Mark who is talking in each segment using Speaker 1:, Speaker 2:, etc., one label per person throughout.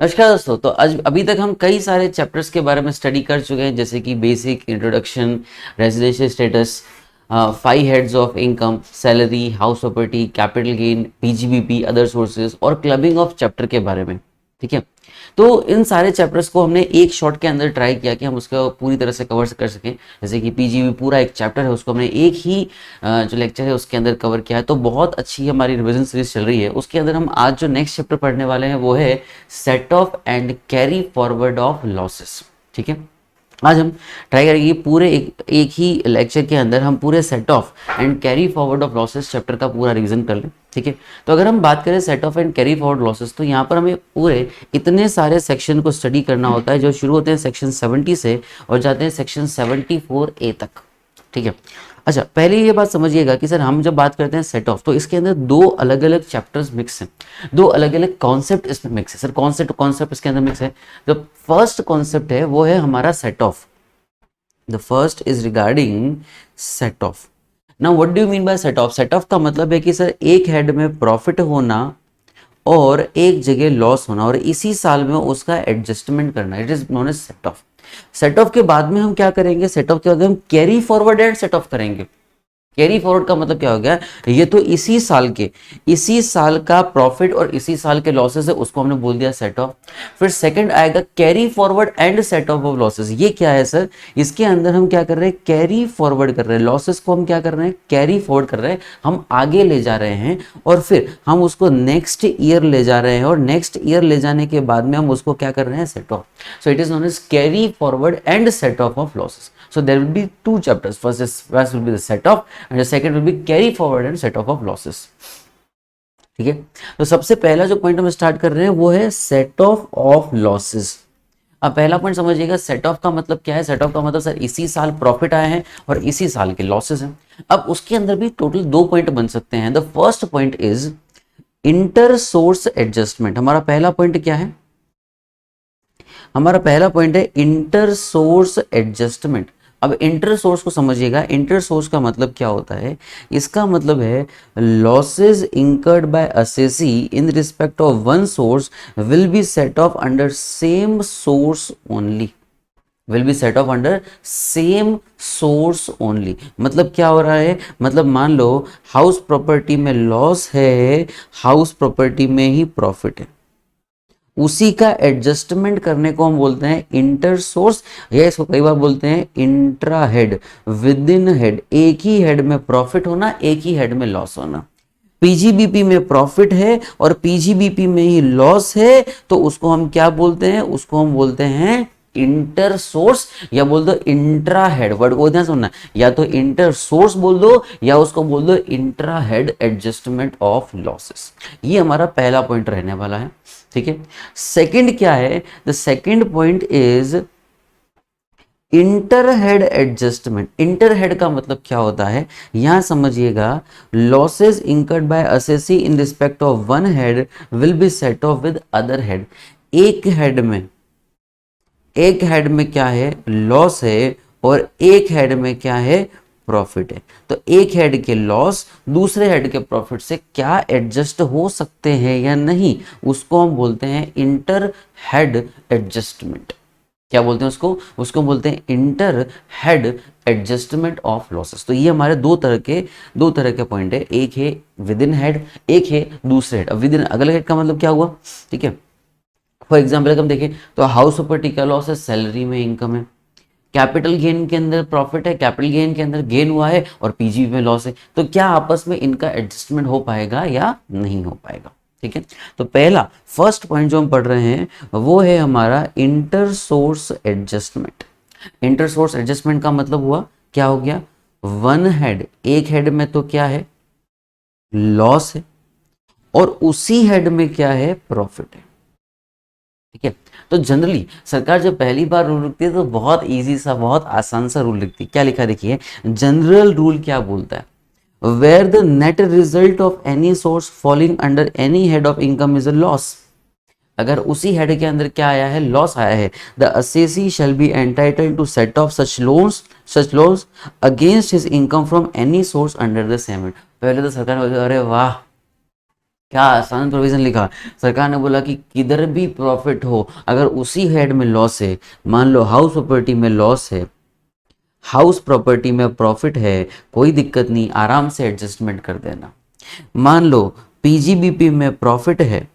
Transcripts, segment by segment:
Speaker 1: नमस्कार दोस्तों। तो आज अभी तक हम कई सारे चैप्टर्स के बारे में स्टडी कर चुके हैं, जैसे कि basic introduction, residential status, 5 heads of income, salary, house property, capital gain, PGBP, other sources और क्लबिंग ऑफ चैप्टर के बारे में। ठीक है, तो इन सारे चैप्टर्स को हमने एक शॉट के अंदर ट्राई किया कि हम उसको पूरी तरह से कवर कर सकें। जैसे कि पीजीबी पूरा एक चैप्टर है, उसको हमने एक ही जो लेक्चर है उसके अंदर कवर किया है। तो बहुत अच्छी हमारी रिवीजन सीरीज चल रही है। उसके अंदर हम आज जो नेक्स्ट चैप्टर पढ़ने वाले हैं वो है set of and carry forward of losses. ठीक है, आज हम ट्राई करेंगे पूरे एक ही लेक्चर के अंदर हम पूरे set of and carry forward of losses chapter का पूरा रिवीजन कर लें। ठीक है, तो अगर हम बात करें set of and carry forward losses, तो यहाँ पर हमें पूरे इतने सारे सेक्शन को स्टडी करना होता है, जो शुरू होते हैं सेक्शन 70 से और जाते हैं सेक्शन 74A तक। ठीक है, अच्छा पहले ये बात समझिएगा कि सर हम जब बात करते हैं सेट ऑफ, तो इसके अंदर दो अलग अलग चैप्टर्स मिक्स हैं, दो अलग अलग कॉन्सेप्ट इसमें मिक्स है। सर कॉन्सेप्ट इसके अंदर मिक्स है। जो फर्स्ट कॉन्सेप्ट है वो है हमारा set of. The first is regarding set of. Now what do you mean by set off? Set of का मतलब है कि सर एक हेड में प्रॉफिट होना और एक जगह लॉस होना और इसी साल में उसका एडजस्टमेंट करना, it is known as set off. Set off के बाद में हम क्या करेंगे? सेट ऑफ के बाद हम carry forward and set of करेंगे। कैरी फॉरवर्ड का मतलब क्या हो गया? ये तो इसी साल का प्रॉफिट और इसी साल के लॉसेस है, उसको हमने बोल दिया सेट ऑफ। फिर सेकंड आएगा carry forward and set off of losses. ये क्या है सर? इसके अंदर हम क्या कर रहे हैं? कैरी फॉरवर्ड कर रहे हैं। लॉसेस को हम क्या कर रहे हैं? कैरी फॉरवर्ड कर रहे हैं, हम आगे ले जा रहे हैं और फिर हम उसको नेक्स्ट ईयर ले जा रहे हैं और नेक्स्ट ईयर ले जाने के बाद में हम उसको क्या कर रहे हैं? Set off. So it is known as carry forward and set off of losses. So there will be two chapters. First will be the set off and the second will be carry forward and set off of losses. ठीक है, तो सबसे पहला जो point हम start कर रहे हैं वो है सेट ऑफ लॉसेस। अब पहला पॉइंट समझिएगा, सेट ऑफ का मतलब क्या है? सेट ऑफ का मतलब सर इसी साल प्रॉफिट आए हैं और इसी साल के लॉसेस हैं। अब उसके अंदर भी टोटल दो पॉइंट बन सकते हैं। The first point is inter source adjustment. हमारा पहला पॉइंट क्या है? हमारा पहला पॉइंट है इंटर सोर्स एडजस्टमेंट। अब इंटर सोर्स को समझिएगा। इंटर सोर्स का मतलब क्या होता है? इसका मतलब है losses incurred by assessee in respect of one source will be set of under same source only. Will be set of under same source only. मतलब क्या हो रहा है? मतलब मान लो हाउस प्रॉपर्टी में लॉस है, हाउस प्रॉपर्टी में ही प्रॉफिट है, उसी का एडजस्टमेंट करने को हम बोलते हैं इंटर सोर्स, या इसको कई बार बोलते हैं intra head, with in head. एक ही हेड में प्रॉफिट होना, एक ही हेड में लॉस होना। पीजीबीपी में प्रॉफिट है और पीजीबीपी में ही लॉस है, तो उसको हम क्या बोलते हैं? उसको हम बोलते हैं इंटर सोर्स, या बोल दो इंट्रा हेड। वर्ड को ध्यान सुनना, या तो इंटर सोर्स बोल दो या उसको बोल दो intra head adjustment of losses. ये हमारा पहला पॉइंट रहने वाला है। ठीक है, सेकंड क्या है? The second point is inter head adjustment. Inter head का मतलब क्या होता है? यहां समझिएगा, losses incurred by assessee in respect of one head will be set of with other head. एक हेड में क्या है? लॉस है और एक हेड में क्या है? प्रॉफिट है। तो एक हेड के लॉस दूसरे हेड के प्रॉफिट से क्या एडजस्ट हो सकते हैं या नहीं, उसको हम बोलते हैं इंटर हेड एडजस्टमेंट। क्या बोलते हैं उसको? उसको बोलते हैं inter head adjustment of losses. तो ये हमारे दो तरह के पॉइंट है। एक है विद इन हेड, एक है दूसरे हेड। अब विद इन अगले हेड का मतलब क्या हुआ? ठीक है, फॉर एग्जाम्पल अगर हम देखें तो हाउस प्रॉपर्टी का लॉस है, सैलरी में इनकम है। कैपिटल गेन के अंदर प्रॉफिट है, कैपिटल गेन के अंदर गेन हुआ है और पीजीबी में लॉस है। तो क्या आपस में इनका एडजस्टमेंट हो पाएगा या नहीं हो पाएगा? ठीक है, तो पहला फर्स्ट पॉइंट जो हम पढ़ रहे हैं वो है हमारा inter source adjustment. Inter source adjustment का मतलब हुआ क्या हो गया? वन हेड, एक हेड में तो क्या है? लॉस है और उसी हेड में क्या है? प्रॉफिट है। ठीक है, तो जनरली सरकार जब पहली बार रूल लिखती है तो बहुत इजी सा, बहुत आसान सा रूल लिखती है। क्या लिखा देखिए, जनरल रूल क्या बोलता है? Where the net result of any source falling under any head of income is a loss. अगर उसी हेड के अंदर क्या आया है? लॉस आया है, the assessee shall be entitled to set off such loans against his income from any source under the same head. पहले तो सरकार बोलती अरे वाह, क्या आसान प्रोविजन लिखा। सरकार ने बोला कि किधर भी प्रॉफिट हो, अगर उसी हेड में लॉस है, मान लो हाउस प्रॉपर्टी में लॉस है, हाउस प्रॉपर्टी में प्रॉफिट है, कोई दिक्कत नहीं, आराम से एडजस्टमेंट कर देना। मान लो पीजीबीपी में प्रॉफिट है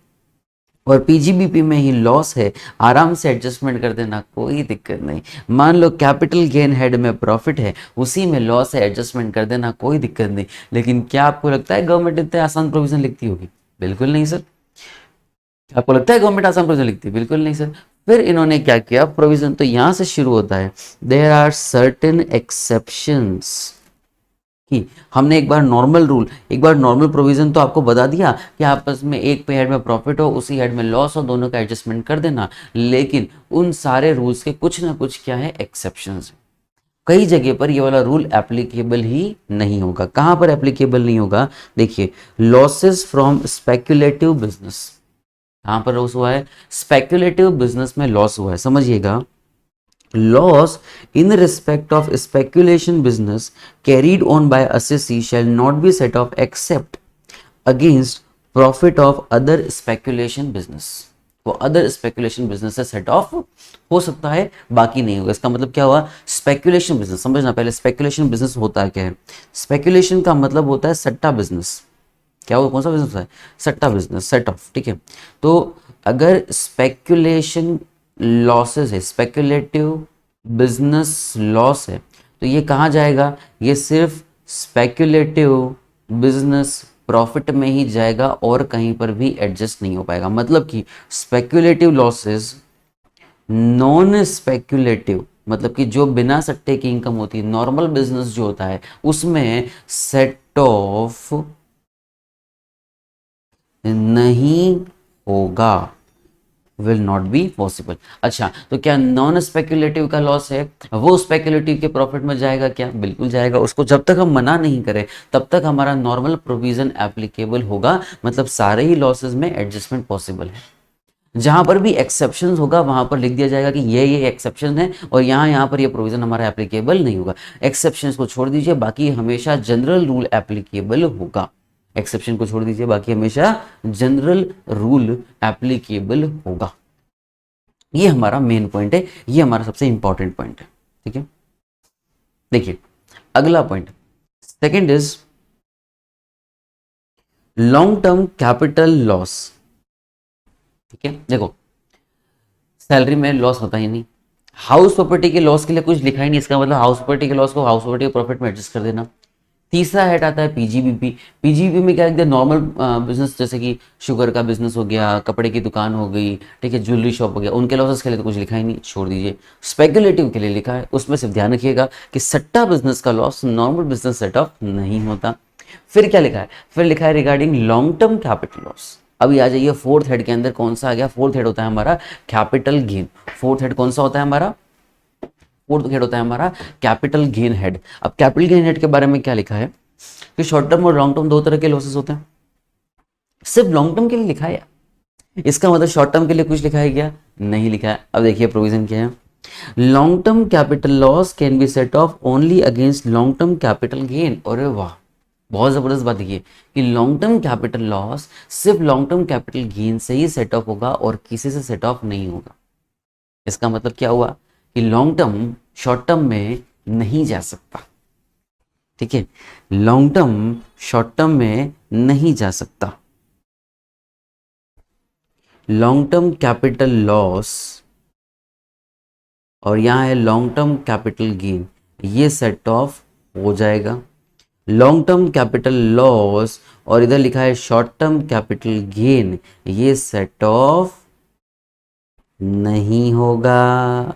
Speaker 1: और पीजीबीपी में ही लॉस है, आराम से एडजस्टमेंट कर देना, कोई दिक्कत नहीं। मान लो कैपिटल गेन हेड में प्रॉफिट है, उसी में लॉस है, एडजस्टमेंट कर देना, कोई दिक्कत नहीं। लेकिन क्या आपको लगता है गवर्नमेंट इतने आसान प्रोविजन लिखती होगी? बिल्कुल नहीं सर। आपको लगता है गवर्नमेंट आसान प्रोविजन लिखती है? बिल्कुल नहीं सर। फिर इन्होंने क्या किया, प्रोविजन तो यहां से शुरू होता है, देयर आर सर्टेन एक्सेप्शंस। कि हमने एक बार नॉर्मल रूल, एक बार नॉर्मल प्रोविजन तो आपको बता दिया कि आपस में एक पे हेड में प्रॉफिट हो, उसी हेड में लॉस हो, दोनों का एडजस्टमेंट कर देना। लेकिन उन सारे रूल्स के कुछ ना कुछ क्या है, एक्सेप्शंस है। कई जगह पर ये वाला रूल एप्लीकेबल ही नहीं होगा। कहां पर एप्लीकेबल नहीं होगा? देखिए, लॉसेस फ्रॉम स्पेक्युलेटिव बिजनेस, कहां पर लॉस हुआ है? स्पेक्युलेटिव बिजनेस में लॉस हुआ है, समझिएगा। Loss in respect of speculation business carried on by assessee shall not be set off except against profit of other speculation business। वो अदर स्पेकुलेशन बिजनेस से सेट ऑफ हो सकता है, बाकी नहीं होगा। इसका मतलब क्या हुआ? स्पेकुलेशन बिजनेस समझना पहले, स्पेकुलेशन बिजनेस होता क्या है? स्पेकुलेशन का मतलब होता है सट्टा बिजनेस। क्या वो कौन सा बिजनेस है? सट्टा बिजनेस, सेट ऑफ, ठीक है। तो अगर स्पेकुलेशन लॉसेस है, स्पेकुलेटिव बिजनेस लॉस है, तो ये कहाँ जाएगा? ये सिर्फ स्पेकुलेटिव बिजनेस प्रॉफिट में ही जाएगा और कहीं पर भी एडजस्ट नहीं हो पाएगा। मतलब कि स्पेकुलेटिव लॉसेस, नॉन स्पेकुलेटिव मतलब कि जो बिना सट्टे की इनकम होती है, नॉर्मल बिजनेस जो होता है, उसमें सेट ऑफ नहीं होगा, विल नॉट बी पॉसिबल। अच्छा, तो क्या नॉन स्पेकुलेटिव का लॉस है वो स्पेकुलेटिव के प्रॉफिट में जाएगा क्या? बिल्कुल जाएगा। उसको जब तक हम मना नहीं करें तब तक हमारा नॉर्मल प्रोविजन एप्लीकेबल होगा, मतलब सारे ही लॉसेस में एडजस्टमेंट पॉसिबल है। जहां पर भी एक्सेप्शन होगा वहां पर लिख दिया जाएगा कि ये एक्सेप्शन है और यहाँ पर ये प्रोविजन हमारा एप्लीकेबल नहीं होगा। एक्सेप्शन को छोड़ दीजिए, बाकी हमेशा जनरल रूल एप्लीकेबल होगा। एक्सेप्शन को छोड़ दीजिए, बाकी हमेशा जनरल रूल एप्लीकेबल होगा। ये हमारा मेन पॉइंट है, ये हमारा सबसे इंपॉर्टेंट पॉइंट है, ठीक है। देखिए अगला point, second is long term capital loss. ठीक है, देखो सैलरी में लॉस होता ही नहीं, हाउस प्रॉपर्टी के लॉस के लिए कुछ लिखा ही नहीं, इसका मतलब हाउस प्रॉपर्टी के लॉस को हाउस प्रॉपर्टी के प्रॉफिट में एडजस्ट कर देना। तीसरा हेड आता है पीजीबीपी। पीजीबीपी में क्या लिखते हैं? नॉर्मल बिजनेस, जैसे कि शुगर का बिजनेस हो गया, कपड़े की दुकान हो गई, ठीक है, ज्वेलरी शॉप हो गया, उनके लॉसेस के लिए तो कुछ लिखा ही नहीं, छोड़ दीजिए। स्पेकुलेटिव के लिए लिखा है, उसमें सिर्फ ध्यान रखिएगा कि सट्टा बिजनेस का loss normal business set of नहीं होता। फिर क्या लिखा है? फिर लिखा है regarding long term capital loss. अभी आ जाइए फोर्थ हेड के अंदर, कौन सा आ गया? फोर्थ हेड होता है हमारा कैपिटल गेन। फोर्थ हेड कौन सा होता है हमारा? फोर्थ हेड होता है हमारा कैपिटल गेन हेड। अब कैपिटल गेन हेड के बारे में क्या लिखा है कि शॉर्ट टर्म और लॉन्ग टर्म दो तरह के लॉसेस होते हैं। सिर्फ लॉन्ग टर्म के लिए लिखा है? इसका मतलब शॉर्ट टर्म के लिए कुछ लिखा है क्या? नहीं लिखा है। अब देखिए प्रोविजन क्या है, long term capital loss can be set of only against long term capital gain. अरे वाह, बहुत जबरदस्त बात है कि लॉन्ग टर्म कैपिटल लॉस सिर्फ लॉन्ग टर्म कैपिटल गेन से ही सेट ऑफ होगा और किसी से सेट ऑफ नहीं होगा। इसका मतलब क्या हुआ कि लॉन्ग टर्म शॉर्ट टर्म में नहीं जा सकता, ठीक है, लॉन्ग टर्म शॉर्ट टर्म में नहीं जा सकता। लॉन्ग टर्म कैपिटल लॉस और यहां है लॉन्ग टर्म कैपिटल गेन, ये सेट ऑफ हो जाएगा। लॉन्ग टर्म कैपिटल लॉस और इधर लिखा है शॉर्ट टर्म कैपिटल गेन, ये सेट ऑफ नहीं होगा।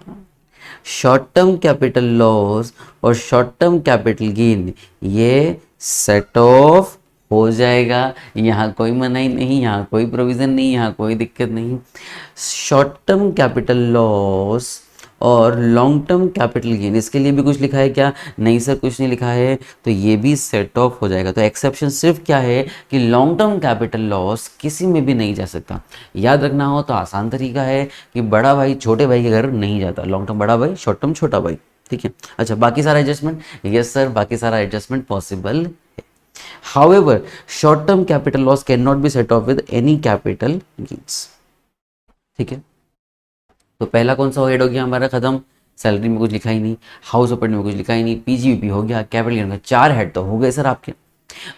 Speaker 1: शॉर्ट टर्म कैपिटल लॉस और शॉर्ट टर्म कैपिटल गेन ये सेट ऑफ हो जाएगा। यहाँ कोई मनाही नहीं, यहाँ कोई प्रोविजन नहीं, यहाँ कोई दिक्कत नहीं। शॉर्ट टर्म कैपिटल लॉस और लॉन्ग टर्म कैपिटल गेन, इसके लिए भी कुछ लिखा है क्या? नहीं सर, कुछ नहीं लिखा है, तो ये भी सेट ऑफ हो जाएगा। तो एक्सेप्शन सिर्फ क्या है कि लॉन्ग टर्म कैपिटल लॉस किसी में भी नहीं जा सकता। याद रखना हो तो आसान तरीका है कि बड़ा भाई छोटे भाई के घर नहीं जाता, लॉन्ग टर्म बड़ा भाई, शॉर्ट टर्म छोटा भाई, ठीक है। अच्छा, बाकी सारा एडजस्टमेंट, यस सर, बाकी सारा एडजस्टमेंट पॉसिबल है। However short term capital loss can not be set of with any capital gains. ठीक है, तो पहला कौन सा हेड हो गया हमारा खत्म, सैलरी में कुछ लिखा ही नहीं, हाउस प्रॉपर्टी में कुछ लिखा ही नहीं, पीजीवीपी हो गया, कैपिटल गेन का, 4 हेड तो हो गए सर आपके।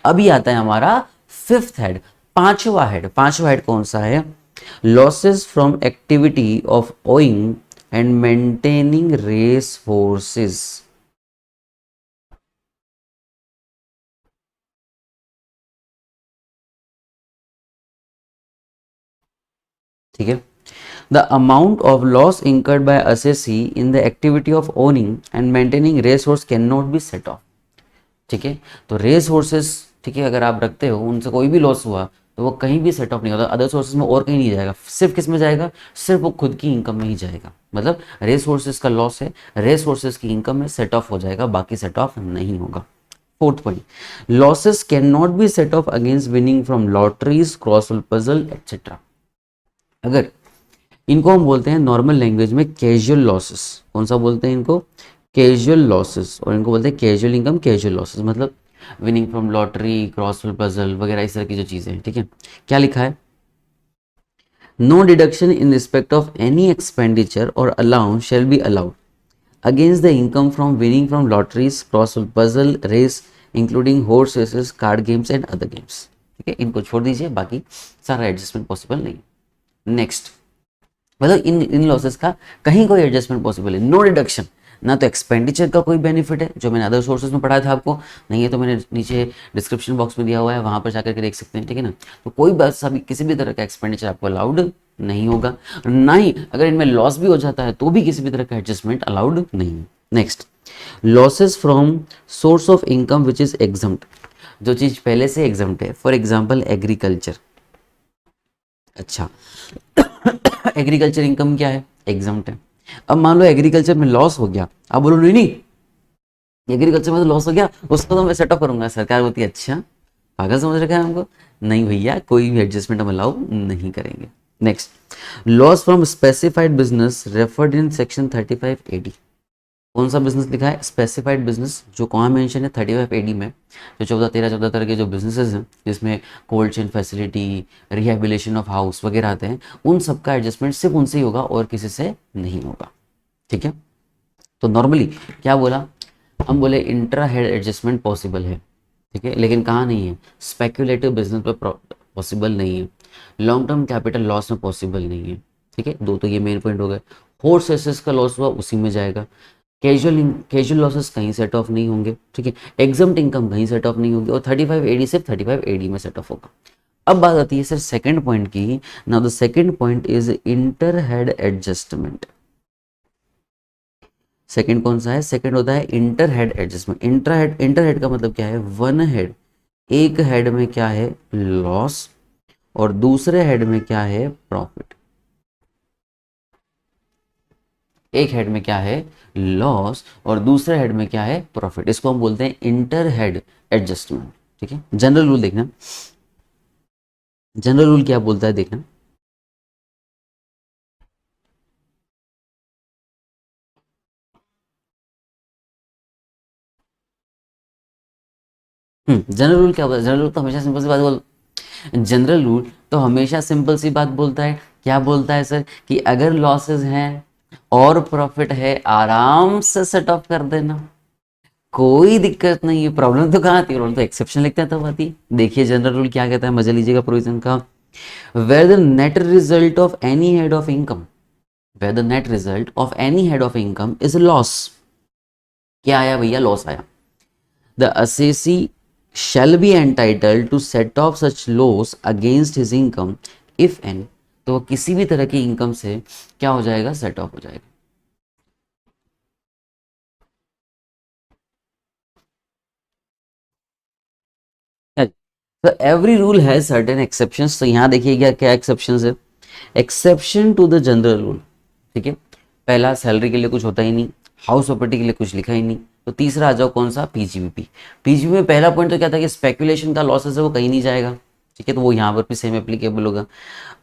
Speaker 1: अभी आता है हमारा फिफ्थ हेड, पांचवा हेड। पांचवा हेड कौन सा है, losses from activity of owing and maintaining race forces. ठीक है, the amount of loss incurred by assessee in the activity of owning and maintaining race horse can not be set off. ठीक है, तो race horses, ठीक है, अगर आप रखते हो उनसे कोई भी लॉस हुआ तो वो कहीं भी सेट ऑफ नहीं होता, अदर सोर्सेज में और कहीं नहीं जाएगा, सिर्फ किस में जाएगा, सिर्फ वो खुद की इनकम में ही जाएगा। मतलब रेस हॉर्सेस का लॉस है, रेस हॉर्सेस की इनकम में सेट ऑफ हो जाएगा, बाकी सेट ऑफ नहीं होगा। Fourth point, losses can not be set of against winning from lotteries, crossword puzzle etcetera. अगर इनको हम बोलते हैं नॉर्मल लैंग्वेज में कैजुअल लॉसेस, कौन सा बोलते हैं इनको, कैजुअल लॉसेस, और इनको बोलते हैं कैजुअल इनकम, कैजुअल लॉसेस, मतलब winning from lottery, crossword puzzle वगैरह इस तरह की जो चीजें हैं। ठीक है, क्या लिखा है, no deduction in respect of any expenditure और allowance shall be allowed against the income from winning from lotteries, crossword puzzle, race including horse races, card games and other games. ठीक है, इनको छोड़ दीजिए, बाकी सारा एडजस्टमेंट पॉसिबल नहीं। Next, मतलब इन लॉसेस का कहीं कोई एडजस्टमेंट पॉसिबल है, नो डिडक्शन, ना तो एक्सपेंडिचर का कोई बेनिफिट है जो मैंने अदर सोर्सेज में पढ़ाया था आपको, नहीं है तो मैंने नीचे डिस्क्रिप्शन बॉक्स में दिया हुआ है, वहां पर जाकर के देख सकते हैं। ठीक है ना, तो कोई बस अभी किसी भी तरह का एक्सपेंडिचर आपको अलाउड नहीं होगा, ना ही अगर इनमें लॉस भी हो जाता है तो भी किसी भी तरह का एडजस्टमेंट अलाउड नहीं। Next, losses from source of income which is exempt, जो चीज पहले से एग्जम्प्ट है, फॉर एग्जाम्पल एग्रीकल्चर। अच्छा, एग्रीकल्चर इनकम क्या है, एग्जम्प्ट है। अब मान लो एग्रीकल्चर में लॉस हो गया, आप बोलो नहीं नहीं एग्रीकल्चर में तो लॉस हो गया उसको तो मैं सेट ऑफ करूंगा, सरकार बोलती है अच्छा पागल समझ रखा है हमको, नहीं भैया कोई भी एडजस्टमेंट हम अलाउ नहीं करेंगे। Next, loss from specified business referred in section 35AD। कौन सा बिजनेस लिखा है, स्पेसिफाइड बिजनेस, जो कहाँ मेंशन है 35AD में, जो 14 तरह के जो बिजनेसेस हैं जिसमें cold chain facility, rehabilitation of house वगैरह आते हैं, उन सब का एडजस्टमेंट सिर्फ उनसे ही होगा और किसी से नहीं होगा। ठीक है, तो नॉर्मली क्या बोला, हम बोले इंट्रा हेड एडजस्टमेंट पॉसिबल है। ठीक है, लेकिन कहाँ नहीं है, स्पेक्यूलेटिव बिजनेस पर पॉसिबल नहीं है, लॉन्ग टर्म कैपिटल लॉस में पॉसिबल नहीं है। ठीक है, दो तो ये मेन पॉइंट हो गए। हॉर्स एसेस का लॉस हुआ उसी में जाएगा, कैजुअल लॉसेस कहीं सेट ऑफ नहीं होंगे। ठीक है, एग्जम्प्ट इनकम कहीं सेट ऑफ नहीं होगी, और 35AD सिर्फ 35AD में सेट ऑफ होगा। अब बात आती है सर सेकंड पॉइंट की। Now the second point is inter head adjustment. Second कौन सा है, सेकंड होता है inter head adjustment. Inter head का मतलब क्या है, वन हेड, एक हेड में क्या है लॉस और दूसरे हेड में क्या है प्रॉफिट। एक हेड में क्या है लॉस और दूसरे हेड में क्या है प्रॉफिट, इसको हम बोलते हैं इंटर हेड एडजस्टमेंट। ठीक है, जनरल रूल देखना, जनरल रूल क्या बोलता है देखना, जनरल रूल क्या बोलता है, जनरल रूल तो हमेशा सिंपल सी बात बोल, जनरल रूल तो हमेशा सिंपल सी बात बोलता है, क्या बोलता है सर, कि अगर लॉसेस हैं और प्रॉफिट है आराम से सेट ऑफ कर देना, कोई दिक्कत नहीं है। प्रॉब्लम तो कहाँ आती है, प्रॉब्लम तो एक्सेप्शन लिखते हैं तब आती है। देखिए जनरल रूल क्या कहता है, मजा लीजिएगा प्रोविजन का, where the net result of any head of income, where the net result of any head of income is loss, क्या आया भैया लॉस आया, the assessee shall be entitled to set off such loss against his income if any, तो वो किसी भी तरह की इनकम से क्या हो जाएगा, सेट ऑफ हो जाएगा। तो every rule has certain exceptions, तो यहां देखिएगा क्या एक्सेप्शंस है, exception to the general rule. ठीक है, पहला सैलरी के लिए कुछ होता ही नहीं, हाउस प्रॉपर्टी के लिए कुछ लिखा ही नहीं, तो तीसरा आ जाओ कौन सा, पीजीबीपी। पीजीबी में पहला पॉइंट तो क्या था कि स्पेकुलेशन का लॉसेस है वो कहीं नहीं जाएगा। ठीक है, तो वो यहाँ पर भी सेम एप्लीकेबल होगा।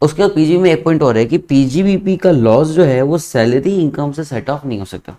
Speaker 1: उसके बाद पीजीबी में एक पॉइंट और है कि पीजीबीपी का लॉस जो है वो सैलरी इनकम से सेट ऑफ नहीं हो सकता,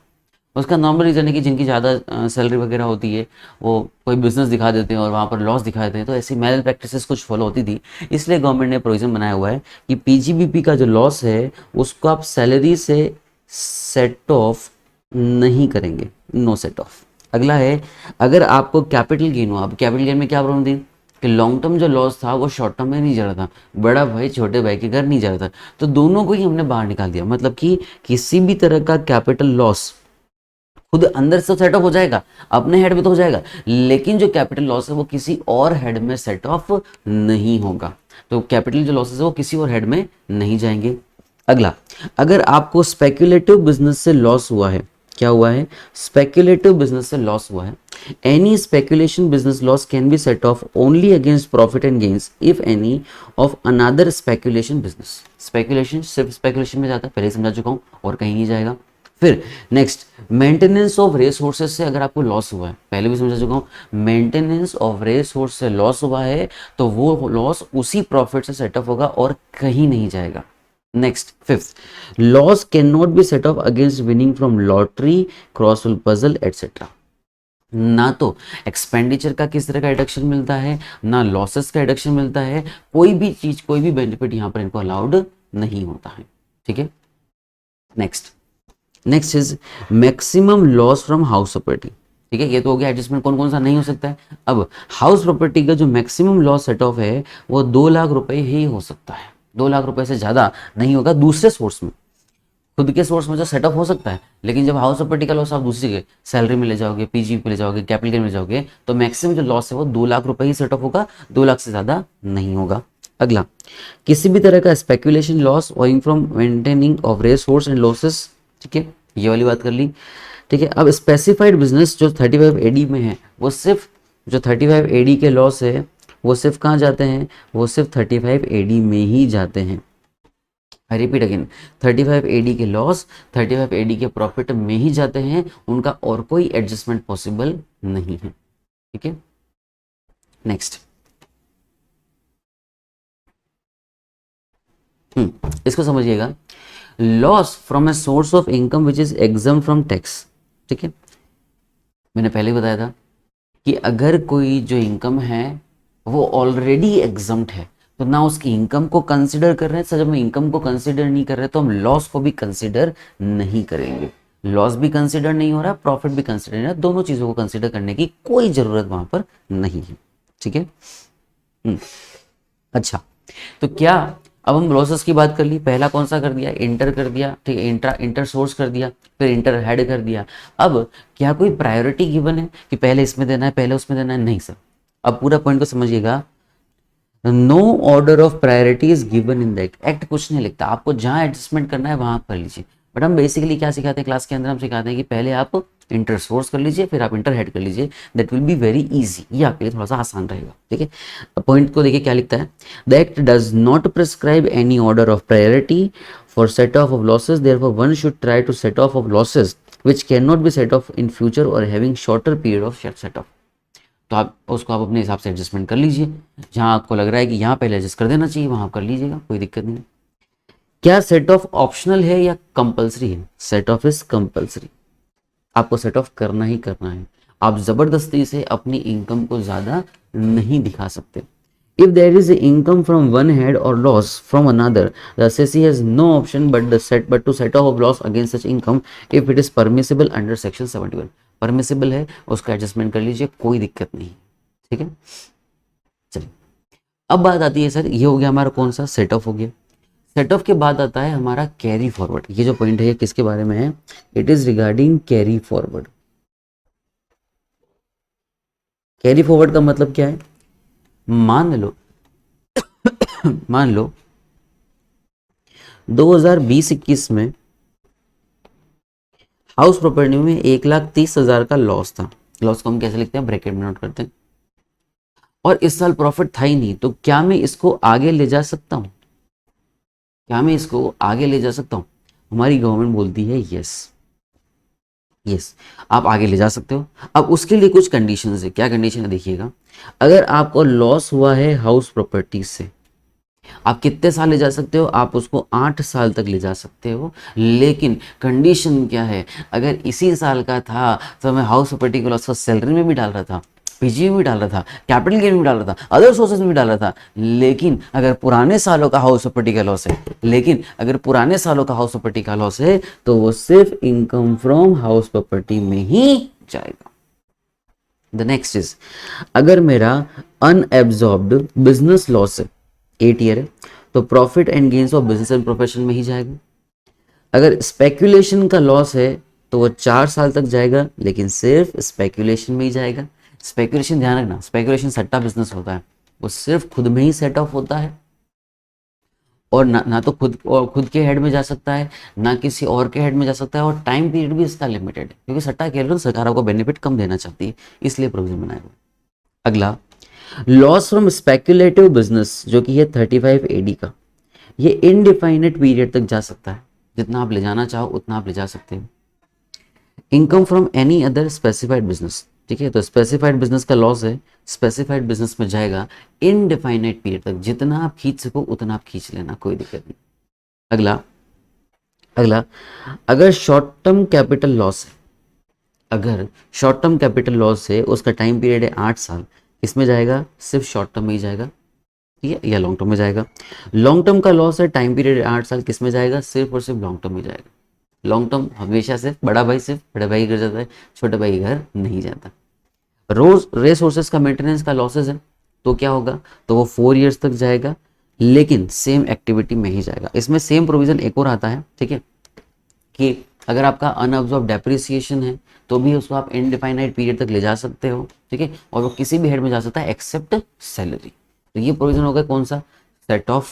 Speaker 1: उसका नॉर्मल रीज़न है कि जिनकी ज़्यादा सैलरी वगैरह होती है वो कोई बिजनेस दिखा देते हैं और वहाँ पर लॉस दिखा देते हैं, तो ऐसी मैल प्रैक्टिसेस कुछ फॉलो होती थी। इसलिए गवर्नमेंट ने प्रोविज़न बनाया हुआ है कि पीजीबीपी का जो लॉस है उसको आप सैलरी से सेट ऑफ नहीं करेंगे, नो सेट ऑफ। अगला है, अगर आपको कैपिटल गेन हो, अब कैपिटल गेन में क्या प्रॉब्लम थी कि लॉन्ग टर्म जो लॉस था वो शॉर्ट टर्म में नहीं जा रहा था, बड़ा भाई छोटे भाई के घर नहीं जा रहा था, तो दोनों को ही हमने बाहर निकाल दिया। मतलब कि किसी भी तरह का कैपिटल लॉस खुद अंदर से सेट ऑफ हो जाएगा, अपने हेड में तो हो जाएगा, लेकिन जो कैपिटल लॉस है वो किसी और हेड में सेट ऑफ नहीं होगा। तो कैपिटल जो लॉसेस है वो किसी और हेड में नहीं जाएंगे। अगला, अगर आपको स्पेक्युलेटिव बिजनेस से लॉस हुआ है, क्या हुआ है, स्पेक्युलेटिव बिजनेस से लॉस हुआ है, any speculation business loss can be set of only against profit and gains if any of another speculation business. Speculation सिर्फ स्पेक्युलेशन में जाता है, पहले समझा चुका हूं, और कहीं नहीं जाएगा। फिर नेक्स्ट, मेंटेनेंस ऑफ रिसोर्सेज से अगर आपको लॉस हुआ है, पहले भी समझा चुका हूं, मेंटेनेंस ऑफ रिसोर्स से लॉस हुआ है तो वो लॉस उसी प्रॉफिट से सेटअप होगा और कहीं नहीं जाएगा। Next, fifth, loss can not be set of against winning from lottery, crossword puzzle etcetera. ना तो एक्सपेंडिचर का किस तरह का रिडक्शन मिलता है, ना लॉसेस का रिडक्शन मिलता है, कोई भी चीज, कोई भी बेनिफिट यहां पर इनको अलाउड नहीं होता है। ठीक है, next, next is maximum loss from house property. ठीक है, ये तो हो गया एडजस्टमेंट कौन कौन सा नहीं हो सकता है। अब हाउस प्रॉपर्टी का जो मैक्सिमम लॉस सेट ऑफ है वो 2 लाख रुपए ही हो सकता है, 2 लाख रुपए से ज्यादा नहीं होगा दूसरे सोर्स में। खुद के सोर्स में जो सेटअप हो सकता है, लेकिन जब हाउस प्रॉपर्टी का लॉस आप दूसरी जगह सैलरी में ले जाओगे, पीजी पे ले जाओगे, कैपिटल गेन में ले जाओगे, तो मैक्सिमम जो लॉस है वो 2 लाख रुपए ही सेटअप होगा, 2 लाख से ज्यादा नहीं होगा। अगला, किसी भी तरह का speculation loss owing from maintaining of resource and losses. ठीक है, ये वाली बात कर ली। ठीक है, अब स्पेसिफाइड बिजनेस जो 35 एडी में है, वो सिर्फ जो 35 एडी के लॉस है वो सिर्फ कहाँ जाते हैं, वो सिर्फ 35 एडी में ही जाते हैं। आई रिपीट अगेन, 35 एडी के लॉस 35 एडी के प्रॉफिट में ही जाते हैं, उनका और कोई एडजस्टमेंट पॉसिबल नहीं है। ठीक है, नेक्स्ट, इसको समझिएगा, loss from a source of income which is एग्जम from tax. ठीक है, मैंने पहले बताया था कि अगर कोई जो इनकम है वो ऑलरेडी एग्जम्प्ट है तो ना उसकी इनकम को कंसिडर कर रहे हैं, सर जब हम इनकम को कंसिडर नहीं कर रहे तो हम लॉस को भी कंसिडर नहीं करेंगे। लॉस भी कंसिडर नहीं हो रहा, प्रॉफिट भी कंसिडर नहीं हो रहा, दोनों चीजों को कंसिडर करने की कोई जरूरत वहां पर नहीं है। ठीक है, अच्छा, तो क्या अब हम लॉसेस की बात कर ली, पहला कौन सा कर दिया, इंटर कर दिया। ठीक है, इंटर सोर्स कर दिया, फिर इंटर हेड कर दिया। अब क्या कोई प्रायोरिटी गिवन है कि पहले इसमें देना है पहले उसमें देना है, नहीं सर। अब पूरा पॉइंट को समझिएगा, no order of priority is given in the act कुछ नहीं लिखता, आपको जहां एडजस्टमेंट करना है वहां कर लीजिए। बट हम बेसिकली क्या सिखाते हैं क्लास के अंदर, हम सिखाते हैं कि पहले आप इंटर सोर्स कर लीजिए फिर आप इंटर हेड कर लीजिए, that will be very easy, ये आपके लिए थोड़ा सा आसान रहेगा। ठीक है, पॉइंट को देखिए क्या लिखता है, the act does not prescribe any order of priority for set off losses, therefore one should try to set off losses which cannot be set off in future or having shorter period of set off। तो आप उसको आप अपने हिसाब से adjustment कर लीजिए, जहां आपको लग रहा है कि यहाँ पहले एडजस्ट कर देना चाहिए वहां आप कर लीजिएगा, कोई दिक्कत नहीं। क्या सेट ऑफ ऑप्शनल है या कंपलसरी है, सेट ऑफ इज कंपलसरी, आपको सेट ऑफ करना ही करना है, आप जबरदस्ती से अपनी इनकम को ज्यादा नहीं दिखा सकते। If there is income from one head or loss from another, the assessee has no option but to set off of loss against such income if it is permissible under section 71। Permissible है उसका adjustment कर लीजिए, कोई दिक्कत नहीं। ठीक है, चलिए अब बात आती है, सर ये हो गया हमारा कौन सा, सेट ऑफ हो गया। सेट ऑफ के बाद आता है हमारा कैरी फॉरवर्ड। ये जो पॉइंट है ये किसके बारे में है, it is regarding carry forward. Carry forward का मतलब क्या है, मान लो मान लो 2020-21 में हाउस प्रॉपर्टी में 1,30,000 का लॉस था, लॉस को हम कैसे लिखते हैं, ब्रैकेट में नोट करते हैं, और इस साल प्रॉफिट था ही नहीं, तो क्या मैं इसको आगे ले जा सकता हूं, क्या मैं इसको आगे ले जा सकता हूं, हमारी गवर्नमेंट बोलती है यस, यस आप आगे ले जा सकते हो। अब उसके लिए कुछ कंडीशंस है, क्या कंडीशन है देखिएगा, अगर आपको लॉस हुआ है हाउस प्रॉपर्टी से, आप कितने साल ले जा सकते हो, आप उसको 8 साल तक ले जा सकते हो, लेकिन कंडीशन क्या है, अगर इसी साल का था तो मैं हाउस प्रॉपर्टी को लॉस सैलरी में भी डाल रहा था, पीजी में भी डाल रहा था, कैपिटल गेन में भी डाल रहा था, अदर सोर्सेज में भी डाल रहा था, लेकिन अगर पुराने सालों का हाउस प्रॉपर्टी का लॉस है, लेकिन अगर पुराने सालों का हाउस प्रॉपर्टी का लॉस है तो वो सिर्फ इनकम फ्रॉम हाउस प्रॉपर्टी में ही जाएगा। द नेक्स्ट इज, अगर मेरा अनएब्जॉर्ब्ड बिजनेस लॉस है 8 ईयर है तो profit and gains of business and profession में ही जाएगा। अगर स्पेक्यूलेशन का लॉस है तो वो 4 साल तक जाएगा, लेकिन सिर्फ स्पेक्यूलेशन में ही जाएगा। स्पेक्यूलेशन ध्यान रखना, स्पेक्यूलेशन सट्टा बिजनेस होता है, वो सिर्फ खुद में ही सेट ऑफ होता है, और ना तो खुद के हेड में जा सकता है, ना किसी और के हेड में जा सकता है, और टाइम पीरियड भी इसका लिमिटेड है, क्योंकि सट्टा खेल रहे सरकार आपको बेनिफिट कम देना चाहती है, इसलिए प्रोविजन बनाया हुआ। अगला, लॉस फ्रॉम स्पेक्यूलेटिव बिजनेस जो कि है 35 AD का, ये इनडिफाइनेट पीरियड तक जा सकता है, जितना आप ले जाना चाहो उतना आप ले जा सकते हो। Income from any other specified business, ठीक है, तो स्पेसिफाइड बिजनेस का लॉस है, स्पेसिफाइड बिजनेस में जाएगा इनडिफाइनेट पीरियड तक, जितना आप खींच सको उतना आप खींच लेना, कोई दिक्कत नहीं। अगला, अगला, अगर शॉर्ट टर्म कैपिटल लॉस है, अगर शॉर्ट टर्म कैपिटल लॉस है, उसका टाइम पीरियड है 8 साल, इसमें जाएगा सिर्फ शॉर्ट टर्म में ही जाएगा, ठीक है, या लॉन्ग टर्म में जाएगा। लॉन्ग टर्म का लॉस है, टाइम पीरियड 8 साल, किस में जाएगा, सिर्फ और सिर्फ लॉन्ग टर्म में जाएगा। लॉन्ग टर्म हमेशा सिर्फ बड़ा भाई सिर्फ बड़े भाई घर जाता है, छोटे भाई घर नहीं जाता। रोज रिसोर्सेज का मेंटेनेंस का लॉसेज है तो क्या होगा, तो वो 4 ईयर्स तक जाएगा, लेकिन सेम एक्टिविटी में ही जाएगा। इसमें सेम प्रोविजन एक और आता है, ठीक है, कि अगर आपका अनअब्जॉर्ब डेप्रिसिएशन है तो भी उसको आप इनडिफाइनाइट पीरियड तक ले जा सकते हो, ठीक है, और वो किसी भी हेड में जा सकता है एक्सेप्ट सैलरी। तो ये प्रोविजन हो गया कौन सा, सेट ऑफ,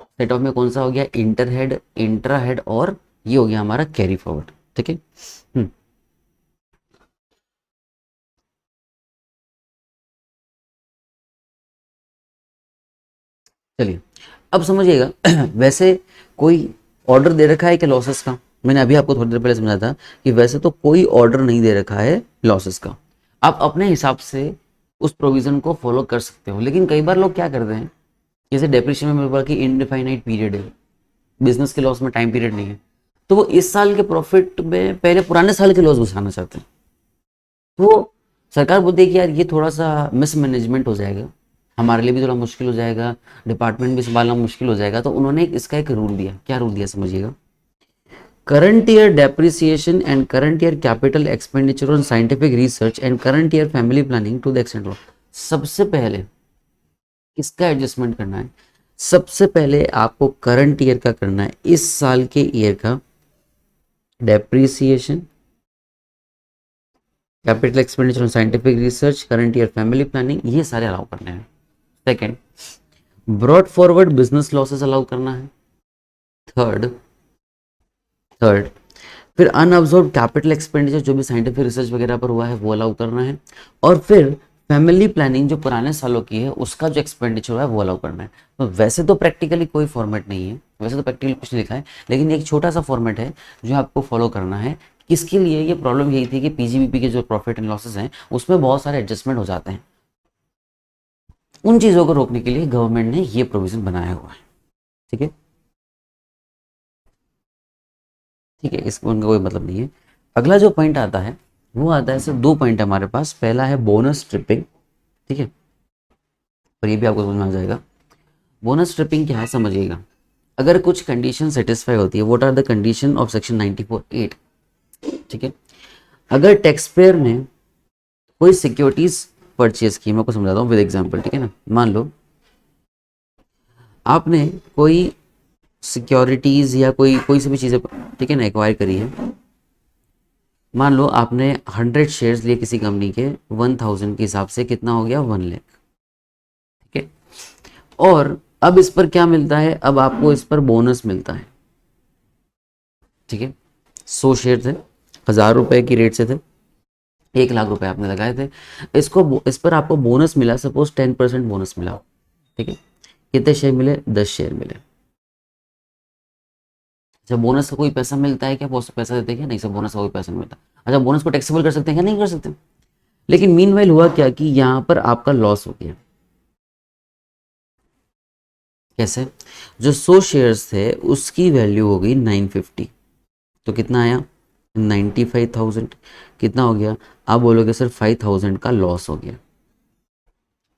Speaker 1: सेट ऑफ में कौन सा हो गया, इंटर हेड, इंट्रा हेड, और ये हो गया हमारा कैरी फॉरवर्ड, ठीक है। चलिए अब समझिएगा वैसे कोई ऑर्डर दे रखा है कि लॉसेस का, मैंने अभी आपको थोड़ी देर पहले समझा था कि वैसे तो कोई ऑर्डर नहीं दे रखा है लॉसेस का, आप अपने हिसाब से उस प्रोविजन को फॉलो कर सकते हो। लेकिन कई बार लोग क्या करते हैं, जैसे डेप्रिसिएशन में मेरे बोला कि इनडिफाइनाइट पीरियड है, बिजनेस के लॉस में टाइम पीरियड नहीं है, तो वो इस साल के प्रॉफिट में पहले पुराने साल के लॉस घुसाना चाहते हैं। तो सरकार बोलती है कि यार ये थोड़ा सा मिसमैनेजमेंट हो जाएगा, हमारे लिए भी थोड़ा मुश्किल हो जाएगा, डिपार्टमेंट भी संभालना मुश्किल हो जाएगा, तो उन्होंने इसका एक रूल दिया। क्या रूल दिया समझिएगा, current year depreciation and current year capital expenditure on scientific research and current year family planning to the extent of, सबसे पहले किसका एडजस्टमेंट करना है, सबसे पहले आपको करंट ईयर का करना है, इस साल के ईयर का depreciation, capital expenditure on scientific research, current year family planning, ये सारे अलाउ करने हैं। Second, brought forward business losses allow करना है। थर्ड, थर्ड फिर अनअब्जॉर्ब कैपिटल एक्सपेंडिचर जो भी साइंटिफिक रिसर्च वगैरह पर हुआ है वो अलाउ करना है। और फिर फैमिली प्लानिंग जो पुराने सालों की है उसका जो एक्सपेंडिचर हुआ है वो अलाउ करना है। तो वैसे तो प्रैक्टिकली कोई फॉर्मेट नहीं है, वैसे तो प्रैक्टिकली कुछ नहीं लिखा है, लेकिन एक छोटा सा फॉर्मेट है जो आपको फॉलो करना है। किसके लिए ये प्रॉब्लम यही थी कि पीजीबीपी के जो प्रॉफिट एंड लॉसेस हैं उसमें बहुत सारे एडजस्टमेंट हो जाते हैं, उन चीज़ों को रोकने के लिए गवर्नमेंट ने ये प्रोविज़न बनाया हुआ है, ठीक है, ठीक है, इसको उनका कोई मतलब नहीं है। अगला जो पॉइंट आता है वो आता है, सिर्फ 2 पॉइंट हमारे पास। पहला है बोनस ट्रिपिंग, ठीक है, और ये भी आपको समझ में आ जाएगा। बोनस ट्रिपिंग क्या है समझिएगा, अगर कुछ कंडीशन सेटिस्फाई होती है, what are the condition of section 94(8), ठीक है, अगर टैक्स पेयर ने कोई सिक्योरिटीज परचेज की, मैं आपको समझाता हूँ विद एग्जांपल, ठीक है ना, मान लो आपने कोई सिक्योरिटीज या कोई कोई सी भी चीज़ें, ठीक है ना, एक्वायर करी है। मान लो आपने 100 शेयर्स लिए किसी कंपनी के 1000 के हिसाब से, कितना हो गया, 1 लाख, ठीक है, और अब इस पर क्या मिलता है, अब आपको इस पर बोनस मिलता है, ठीक है, 100 शेयर थे, 1000 रुपए की रेट से थे, 1 लाख रुपए आपने लगाए थे, इस पर आपको बोनस मिला, सपोज 10% बोनस मिला, ठीक है, कितने शेयर मिले, 10 शेयर मिले। जब बोनस का कोई पैसा मिलता है क्या, बहुत पैसा देते हैं क्या, नहीं, सब बोनस का कोई पैसा नहीं मिलता। अच्छा, बोनस को टैक्सेबल कर सकते हैं क्या, नहीं कर सकते। लेकिन मीनवाइल हुआ क्या कि यहाँ पर आपका लॉस हो गया, कैसे? जो 100 शेयर्स थे उसकी वैल्यू हो गई 950, तो कितना आया? 95,000। कितना हो गया? आप बोलोगे सर 5,000 का लॉस हो गया।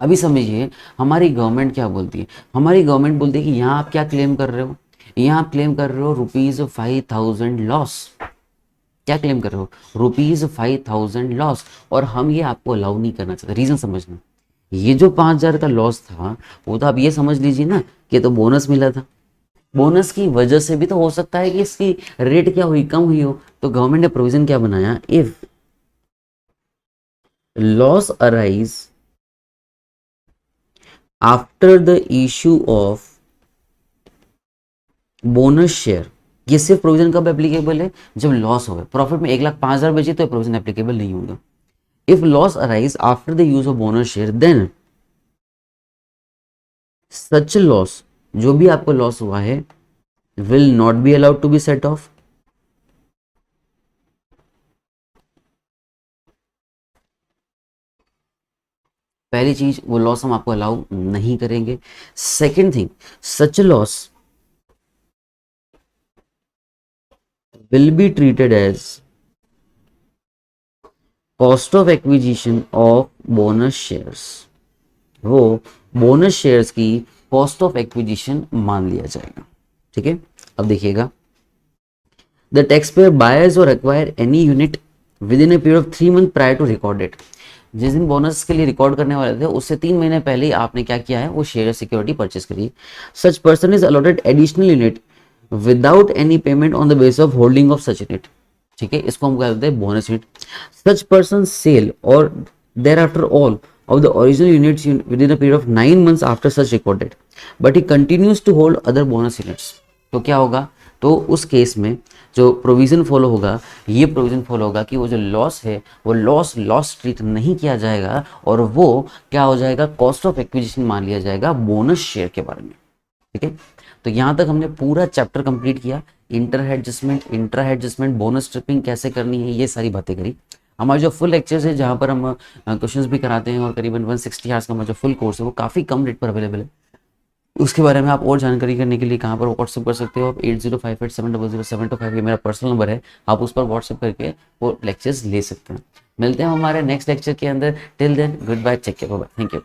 Speaker 1: अभी समझिए हमारी गवर्नमेंट क्या बोलती है। हमारी गवर्नमेंट बोलती है कि यहाँ आप क्या क्लेम कर रहे हो, यहाँ आप क्लेम कर रहे हो ₹5,000 लॉस। क्या क्लेम कर रहे हो? ₹5,000 लॉस। और हम ये आपको अलाउ नहीं करना चाहते। रीजन समझना, ये जो 5,000 का लॉस था वो तो आप ये समझ लीजिए ना कि तो बोनस मिला था। बोनस की वजह से भी तो हो सकता है कि इसकी रेट क्या हुई, कम हुई हो। तो गवर्नमेंट ने प्रोविजन क्या बनाया, if loss arise after the issue of bonus share. ये सिर्फ प्रोविजन कब एप्लीकेबल है? जब लॉस हो गए। प्रॉफिट में 1,05,000 बेची तो प्रोविजन एप्लीकेबल नहीं होगा। If loss arise after the use of bonus share then such loss, जो भी आपको लॉस हुआ है, will not be allowed to be set off. पहली चीज, वो लॉस हम आपको अलाउ नहीं करेंगे। Second thing, such loss will be treated as cost of acquisition of bonus shares। वो बोनस शेयर्स की कॉस्ट ऑफ एक्विजिशन मान लिया जाएगा। ठीक है, अब देखिएगा, the tax payer buyers or acquire any unit within a period of 3 month prior to record date. जिस दिन बोनस के लिए रिकॉर्ड करने वाले थे उससे 3 महीने पहले ही आपने क्या किया है, वो शेयर सिक्योरिटी परचेस करी। Such person is allotted additional unit without any payment on the basis of holding of such unit. ठीक है, इसको हम कहते हैं bonus unit. Such person sell और thereafter all of the original units within a period of 9 months after such record date, but he continues to hold other bonus units। तो क्या होगा? तो उस केस में जो प्रोविजन फॉलो होगा, ये प्रोविजन फॉलो होगा कि वो जो लॉस है वो लॉस ट्रीट नहीं किया जाएगा और वो क्या हो जाएगा, कॉस्ट ऑफ एक्विजिशन मान लिया जाएगा बोनस शेयर के बारे में। ठीक है, तो यहाँ तक हमने पूरा चैप्टर कंप्लीट किया। Inter adjustment, intra adjustment, bonus tripping कैसे करनी है, ये सारी बातें करी। हमारे जो फुल लेक्चर्स है जहाँ पर हम क्वेश्चंस भी कराते हैं और करीबन 160 आवर्स का हमारा जो फुल कोर्स है वो काफ़ी कम रेट पर अवेलेबल है। उसके बारे में आप और जानकारी करने के लिए कहाँ पर व्हाट्सअप कर सकते हो आप? 8058700725, ये मेरा पर्सनल नंबर है। आप उस पर व्हाट्सअप करके वो लेक्चर्स ले सकते हैं। मिलते हैं हमारे नेक्स्ट लेक्चर के अंदर। Till then goodbye, take care, bye bye, thank you.